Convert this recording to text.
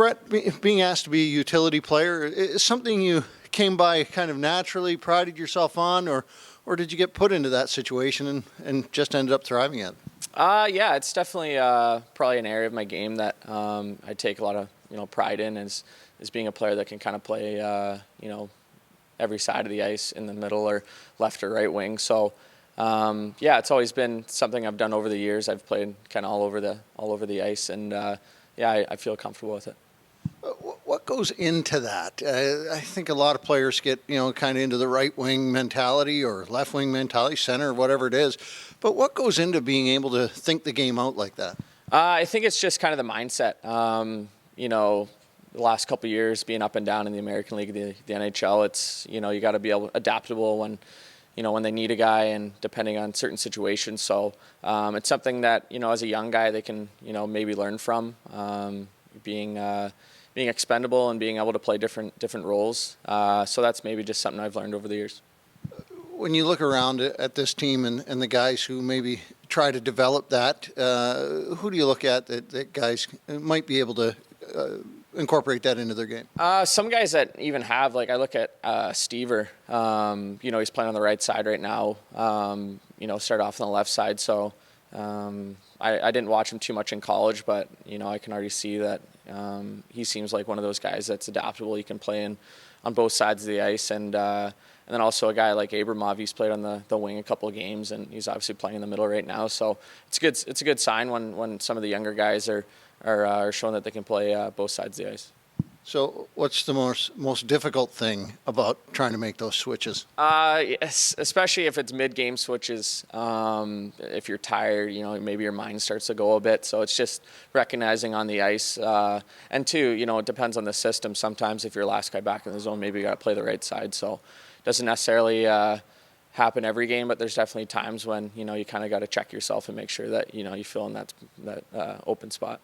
Brett, being asked to be a utility player, is something you came by kind of naturally, prided yourself on, or did you get put into that situation and just ended up thriving at it? Yeah, it's definitely probably an area of my game that I take a lot of pride in is being a player that can kind of play every side of the ice in the middle or left or right wing. So yeah, it's always been something I've done over the years. I've played kind of all over the ice, and yeah, I feel comfortable with it. What goes into that? I think a lot of players get, kind of into the right wing mentality or left wing mentality, center, whatever it is. But what goes into being able to think the game out like that? I think it's just kind of the mindset. The last couple of years being up and down in the American League, the NHL, it's, you got to be adaptable when, when they need a guy and depending on certain situations. So it's something that, as a young guy, they can, maybe learn from, being expendable and being able to play different roles. So that's maybe just something I've learned over the years. When you look around at this team and the guys who maybe try to develop that, who do you look at that guys might be able to incorporate that into their game? Some guys that even have, like I look at Stever. He's playing on the right side right now. Started off on the left side. So I didn't watch him too much in college, but I can already see that he seems like one of those guys that's adaptable. He can play on both sides of the ice, and then also a guy like Abramov. He's played on the wing a couple of games, and he's obviously playing in the middle right now. So it's a good sign when some of the younger guys are showing that they can play both sides of the ice. So what's the most difficult thing about trying to make those switches? Yes, especially if it's mid-game switches. If you're tired, maybe your mind starts to go a bit. So it's just recognizing on the ice. And two, it depends on the system. Sometimes if you're last guy back in the zone, maybe you got to play the right side. So it doesn't necessarily happen every game, but there's definitely times when, you kind of got to check yourself and make sure that, you fill in that open spot.